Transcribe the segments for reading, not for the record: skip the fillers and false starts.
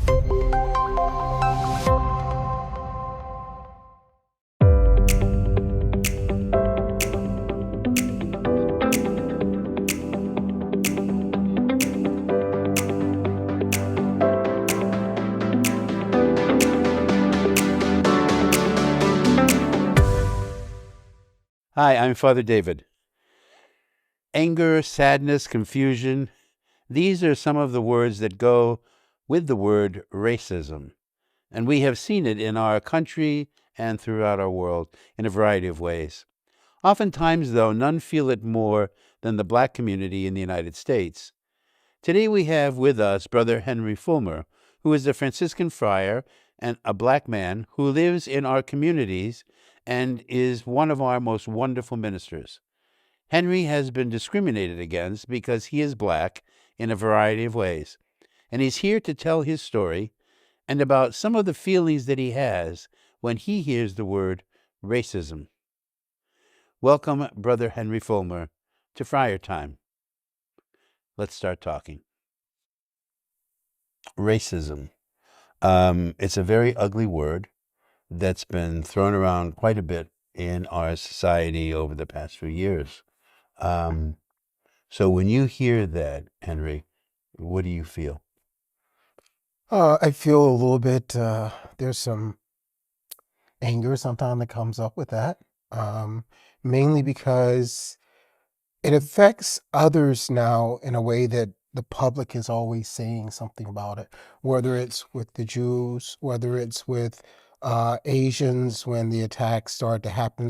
Hi, I'm Father David. Anger, sadness, confusion, these are some of the words that go with the word racism. And we have seen it in our country and throughout our world in a variety of ways. Oftentimes, though, none feel it more than the Black community in the United States. Today we have with us Brother Henry Fulmer, who is a Franciscan Friar and a Black man who lives in our communities and is one of our most wonderful ministers. Henry has been discriminated against because he is Black in a variety of ways, and he's here to tell his story and about some of the feelings that he has when he hears the word racism. Welcome, Brother Henry Fulmer, to Friar Time. Let's start talking. Racism. It's a very ugly word that's been thrown around quite a bit in our society over the past few years. So when you hear that, Henry, what do you feel? I feel a little bit, there's some anger sometimes that comes up with that, mainly because it affects others now in a way that the public is always saying something about it, whether it's with the Jews, whether it's with Asians when the attacks started to happen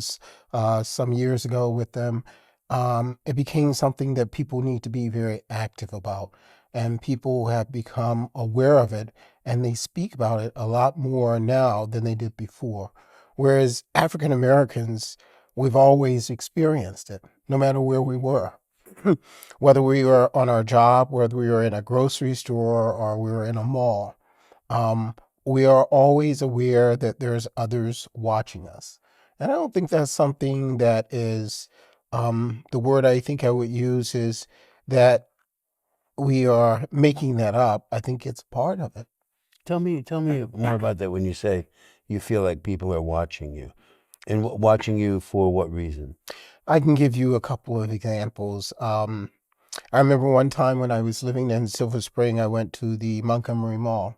some years ago with them. It became something that people need to be very active about, and people have become aware of it, and they speak about it a lot more now than they did before. Whereas African Americans, we've always experienced it, no matter where we were. Whether we were on our job, whether we were in a grocery store, or we were in a mall, we are always aware that there's others watching us. And I don't think that's something that is, the word I think I would use is that we are making that up. I think it's part of it. Tell me more about that when you say you feel like people are watching you. And watching you for what reason? I can give you a couple of examples. I remember one time when I was living in Silver Spring, I went to the Montgomery Mall.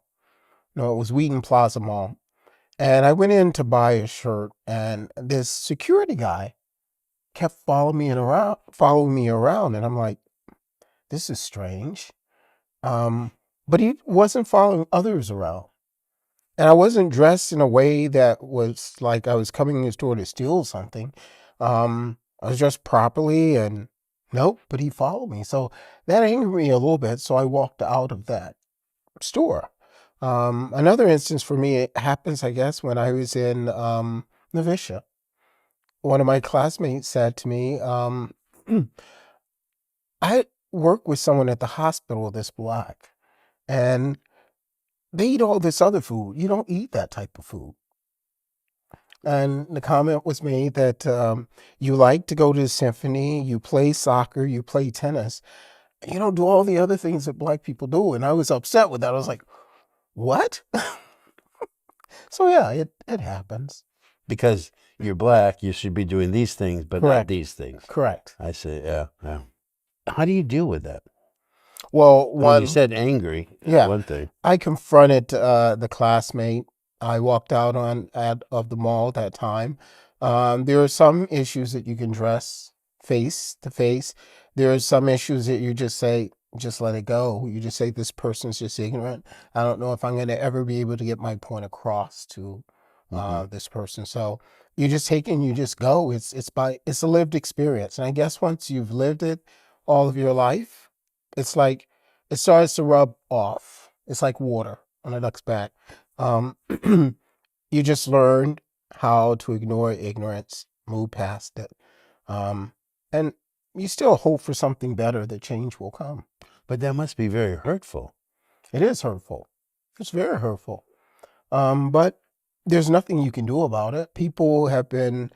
No, it was Wheaton Plaza Mall. And I went in to buy a shirt, and this security guy kept following me around, and I'm like, this is strange. But he wasn't following others around. And I wasn't dressed in a way that was like I was coming in the store to steal something. I was dressed properly, and nope, but he followed me. So that angered me a little bit. So I walked out of that store. Another instance for me, it happens, I guess, when I was in Novicia. One of my classmates said to me, I work with someone at the hospital that's Black, and they eat all this other food. You don't eat that type of food. And the comment was made that you like to go to the symphony, you play soccer, you play tennis, and you don't do all the other things that Black people do. And I was upset with that. I was like, what? So yeah, it happens. Because you're Black, you should be doing these things, but not Correct. these things. Correct. I see, yeah. How do you deal with that? Well, When you said angry, yeah, one thing. I confronted the classmate. I walked out of the mall that time. There are some issues that you can address face to face. There are some issues that you just say, just let it go. You just say, this person's just ignorant. I don't know if I'm going to ever be able to get my point across to this person. So you just take it and you just go. It's a lived experience. And I guess once you've lived it all of your life, it's like it starts to rub off. It's like water on a duck's back. You just learn how to ignore ignorance, move past it. And you still hope for something better, that change will come. But that must be very hurtful. It is hurtful. It's very hurtful. But there's nothing you can do about it. People have been,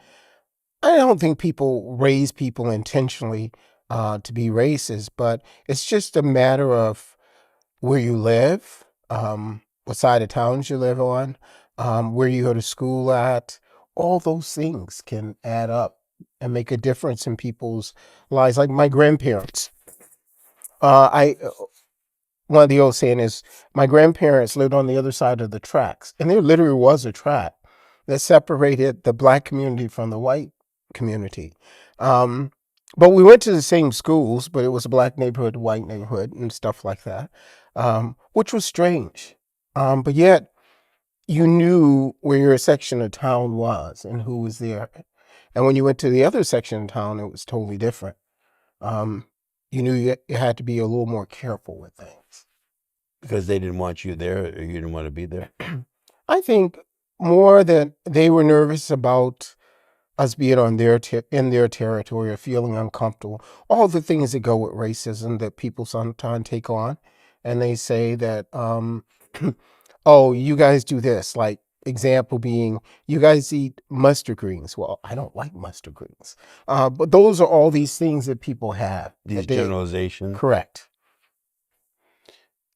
I don't think people raise people intentionally to be racist, but it's just a matter of where you live, what side of towns you live on, where you go to school at. All those things can add up and make a difference in people's lives. Like my grandparents, I one of the old saying is my grandparents lived on the other side of the tracks, and there literally was a track that separated the black community from the white community. Um, but we went to the same schools, but it was a black neighborhood, white neighborhood, and stuff like that, which was strange. But yet you knew where your section of town was and who was there. And when you went to the other section of town, it was totally different. Um, you knew you had to be a little more careful with things. Because they didn't want you there, or you didn't want to be there? I think more that they were nervous about us being on in their territory or feeling uncomfortable. All the things that go with racism that people sometimes take on, and they say that, oh, you guys do this. Like example being, you guys eat mustard greens. Well, I don't like mustard greens, but those are all these things that people have. These That they, generalizations. correct.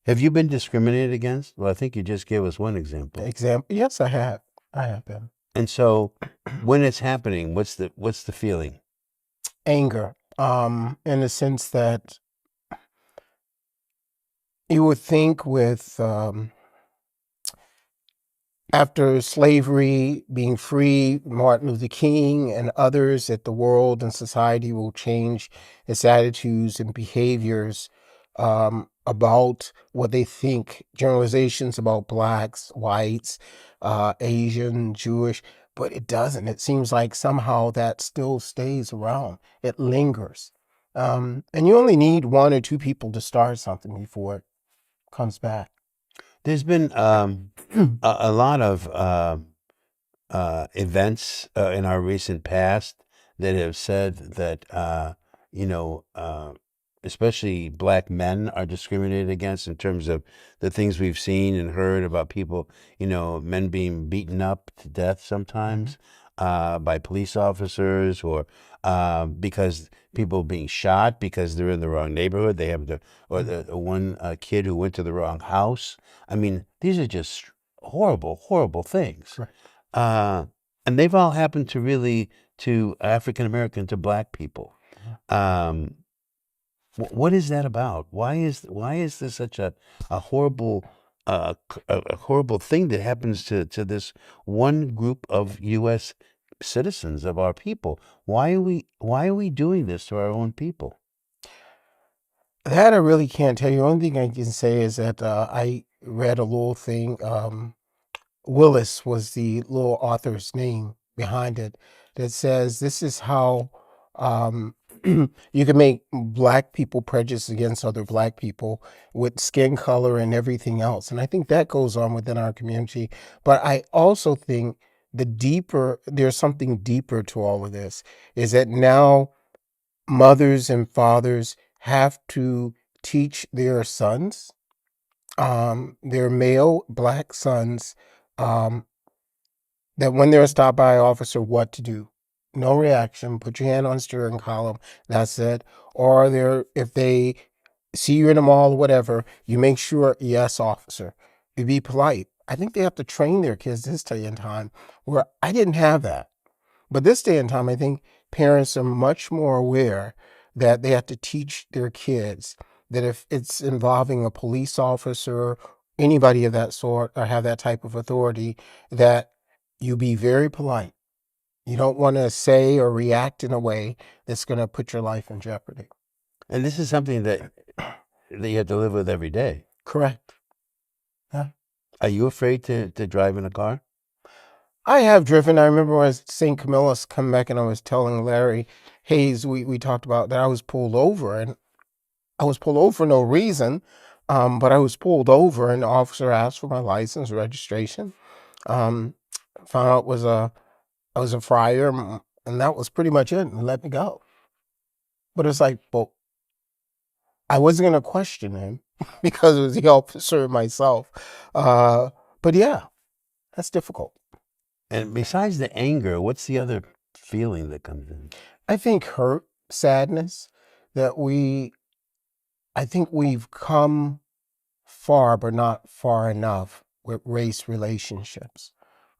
Have you been discriminated against? Well, I think you just gave us one example. Yes, I have. I have been. And so, when it's happening, what's the feeling? Anger, in the sense that you would think with after slavery being free, Martin Luther King and others, that the world and society will change its attitudes and behaviors about what they think, generalizations about blacks, whites, Asian, Jewish, but it doesn't. It seems like somehow that still stays around. It lingers. And you only need one or two people to start something before it comes back. There's been a lot of events in our recent past that have said that you know, especially black men are discriminated against in terms of the things we've seen and heard about people, men being beaten up to death sometimes by police officers, or because people being shot because they're in the wrong neighborhood. They have the one kid who went to the wrong house. I mean, these are just horrible, horrible things. Right. And they've all happened to African American, to black people. What is that about? Why is this such a horrible a horrible thing that happens to this one group of U.S. citizens, of our people? Why are we doing this to our own people? That I really can't tell you. The only thing I can say is that I read a little thing. Willis was the little author's name behind it, that says this is how you can make black people prejudice against other black people with skin color and everything else. And I think that goes on within our community. But I also think there's something deeper to all of this, is that now mothers and fathers have to teach their sons, their male black sons, um, that when they're stopped by an officer, what to do. No reaction. Put your hand on steering column. That's it. Or if they see you in the mall or whatever, you make sure, yes, officer. You be polite. I think they have to train their kids this day and time, where I didn't have that. But this day and time, I think parents are much more aware that they have to teach their kids that if it's involving a police officer, anybody of that sort, or have that type of authority, that you be very polite. You don't want to say or react in a way that's going to put your life in jeopardy. And this is something that you have to live with every day. Correct. Yeah. Are you afraid to drive in a car? I have driven. I remember when St. Camilla's come back and I was telling Larry Hayes, we talked about that I was pulled over, and I was pulled over for no reason. But I was pulled over and the officer asked for my license, registration. Found out I was a friar, and that was pretty much it, and let me go. But it's like, well, I wasn't going to question him because it was the officer myself. But yeah, that's difficult. And besides the anger, what's the other feeling that comes in? I think hurt, sadness, that I think we've come far, but not far enough with race relationships.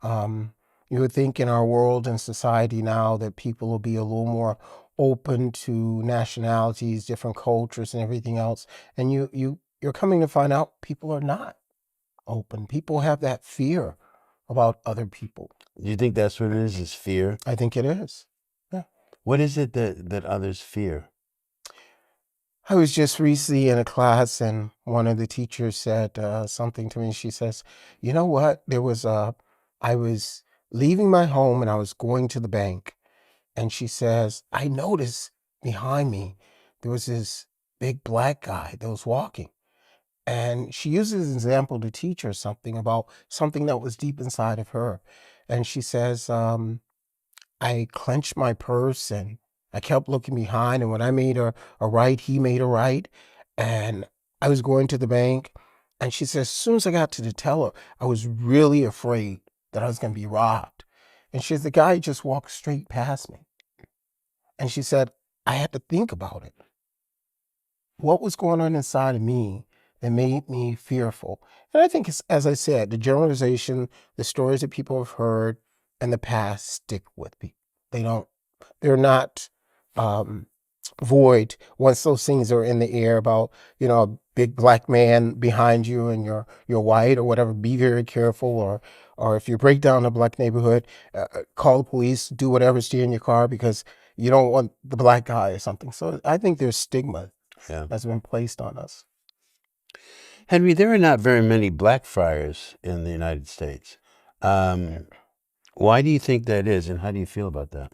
You would think in our world and society now that people will be a little more open to nationalities, different cultures, and everything else. And you're coming to find out people are not open. People have that fear about other people. Do you think that's what it is fear? I think it is. Yeah. What is it that others fear? I was just recently in a class, and one of the teachers said something to me. She says, "You know what? I was leaving my home and I was going to the bank, and she says I noticed behind me there was this big black guy that was walking." And she uses an example to teach her something about something that was deep inside of her. And she says, I clenched my purse and I kept looking behind. And when I made a right, he made a right. And I was going to the bank. And she says, as soon as I got to the teller, I was really afraid that I was going to be robbed. And she says, the guy just walked straight past me. And she said, I had to think about it. What was going on inside of me that made me fearful? And I think, it's, as I said, the generalization, the stories that people have heard in the past stick with people. They're not void once those things are in the air about, a big black man behind you and you're white or whatever. Be very careful. Or if you break down a black neighborhood, call the police, do whatever, stay in your car because you don't want the black guy or something. So I think there's stigma that's been placed on us. Henry, there are not very many black friars in the United States. Why do you think that is, and how do you feel about that?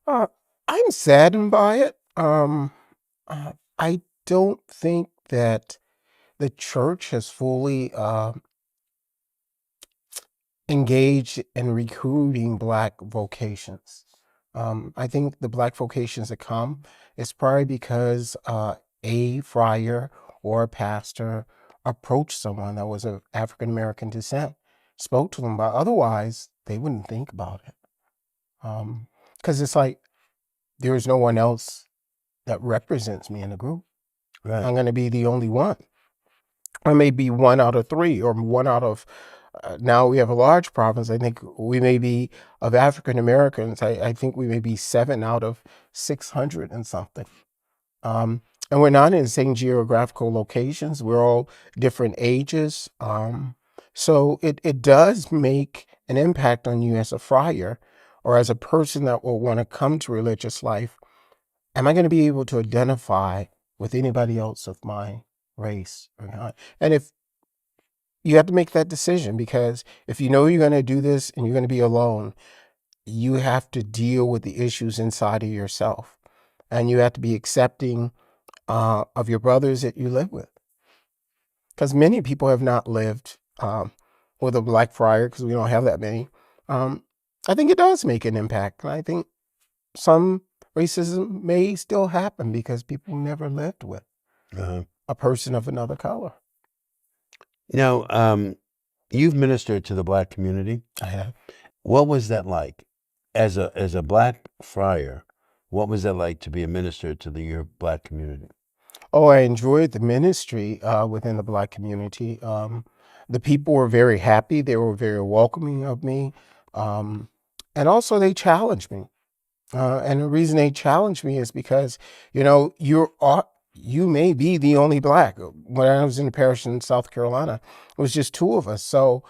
I'm saddened by it. I don't think that the church has fully engaged in recruiting black vocations. I think the black vocations that come is probably because a friar or a pastor approached someone that was of African American descent, spoke to them, but otherwise they wouldn't think about it. Because it's like there is no one else that represents me in the group. Right. I'm going to be the only one. I may be one out of three or one out of, now we have a large province. I think we may be, of African Americans, I think we may be 7 out of 600 and something. And we're not in the same geographical locations. We're all different ages. So it does make an impact on you as a friar or as a person that will want to come to religious life. Am I going to be able to identify with anybody else of my race or not? And if you have to make that decision, because if you know you're going to do this and you're going to be alone, you have to deal with the issues inside of yourself, and you have to be accepting of your brothers that you live with, because many people have not lived with a black friar because we don't have that many. I think it does make an impact, and I think some racism may still happen because people never lived with a person of another color. Now, you've ministered to the black community. I have. What was that like? As a black friar, what was that like to be a minister to your black community? Oh, I enjoyed the ministry within the black community. The people were very happy. They were very welcoming of me. And also they challenged me. And the reason they challenged me is because, you may be the only black. When I was in the parish in South Carolina, it was just 2 of us. So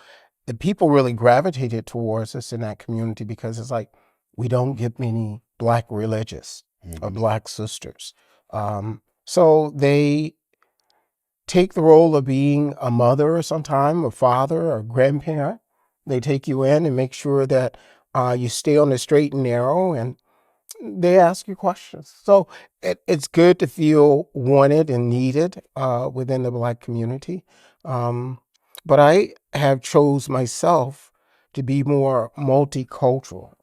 the people really gravitated towards us in that community because it's like, we don't get many black religious or black sisters. So they take the role of being a mother or sometime, a father or grandparent. They take you in and make sure that you stay on the straight and narrow, and they ask you questions. So it's good to feel wanted and needed within the black community. But I have chose myself to be more multicultural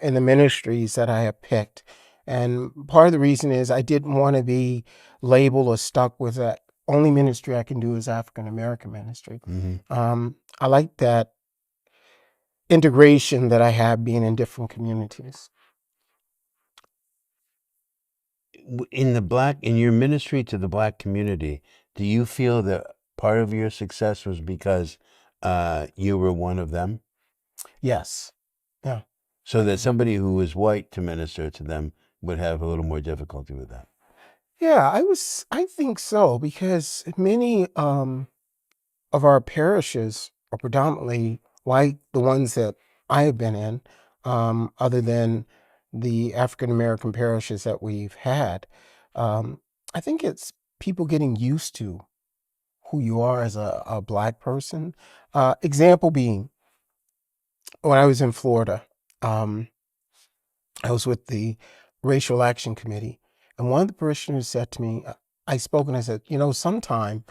in the ministries that I have picked. And part of the reason is I didn't want to be labeled or stuck with that only ministry I can do is African American ministry. I like that integration that I have being in different communities. In your ministry to the black community, do you feel that part of your success was because you were one of them? Yes. Yeah. So that somebody who was white to minister to them would have a little more difficulty with that. Yeah, I think so, because many of our parishes are predominantly white, the ones that I have been in, other than the African American parishes that we've had. I think it's people getting used to who you are as a Black person. Example being, when I was in Florida, um, I was with the Racial Action Committee, and one of the parishioners said to me, I spoke and I said, sometime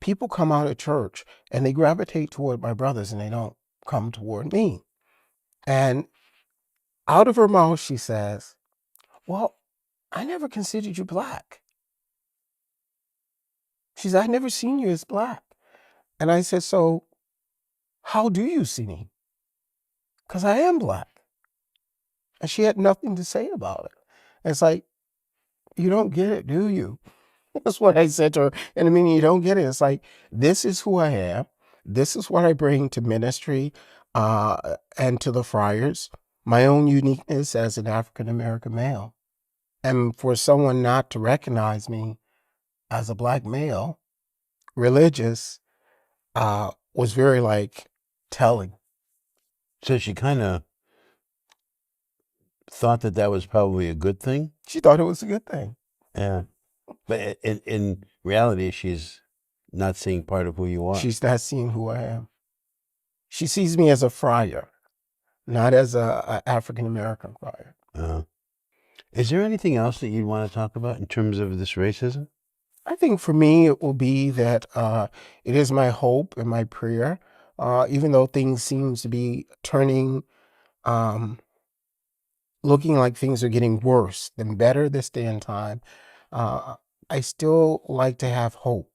people come out of church and they gravitate toward my brothers and they don't come toward me. And out of her mouth, she says, well, I never considered you Black. She said, I never seen you as Black. And I said, so how do you see me? Because I am Black. And she had nothing to say about it. It's like, you don't get it, do you? That's what I said to her. And I mean, you don't get it. It's like, this is who I am. This is what I bring to ministry and to the friars, my own uniqueness as an African American male. And for someone not to recognize me as a Black male, religious, was very telling. So she kind of thought that that was probably a good thing. She thought it was a good thing. Yeah. But in reality, she's not seeing part of who you are. She's not seeing who I am. She sees me as a friar, not as a African American friar. Is there anything else that you'd want to talk about in terms of this racism? I think for me, it will be that it is my hope and my prayer, even though things seems to be turning, looking like things are getting worse than better this day and time. I still like to have hope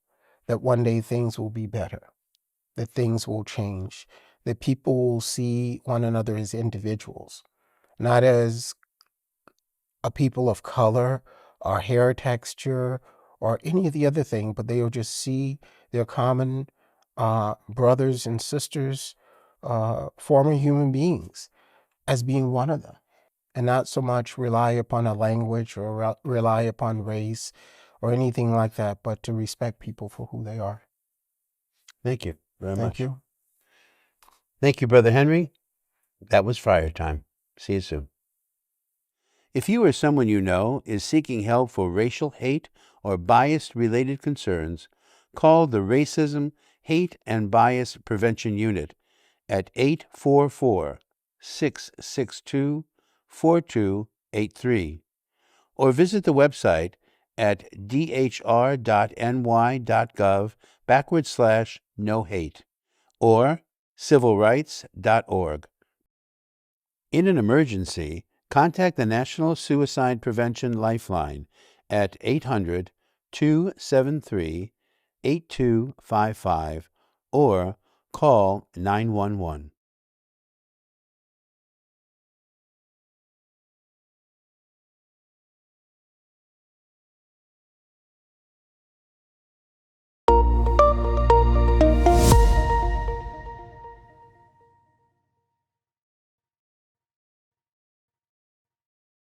that one day things will be better, that things will change, that people will see one another as individuals, not as a people of color or hair texture or any of the other thing, but they will just see their common brothers and sisters, former human beings, as being one of them, and not so much rely upon a language or rely upon race or anything like that, but to respect people for who they are. Thank you very much. Thank you. Thank you, Brother Henry. That was Friar Time. See you soon. If you or someone you know is seeking help for racial hate or bias-related concerns, call the Racism, Hate, and Bias Prevention Unit at 844-662-4283 or visit the website at dhr.ny.gov/no-hate or civilrights.org. In an emergency, contact the National Suicide Prevention Lifeline at 800-273-8255 or call 911.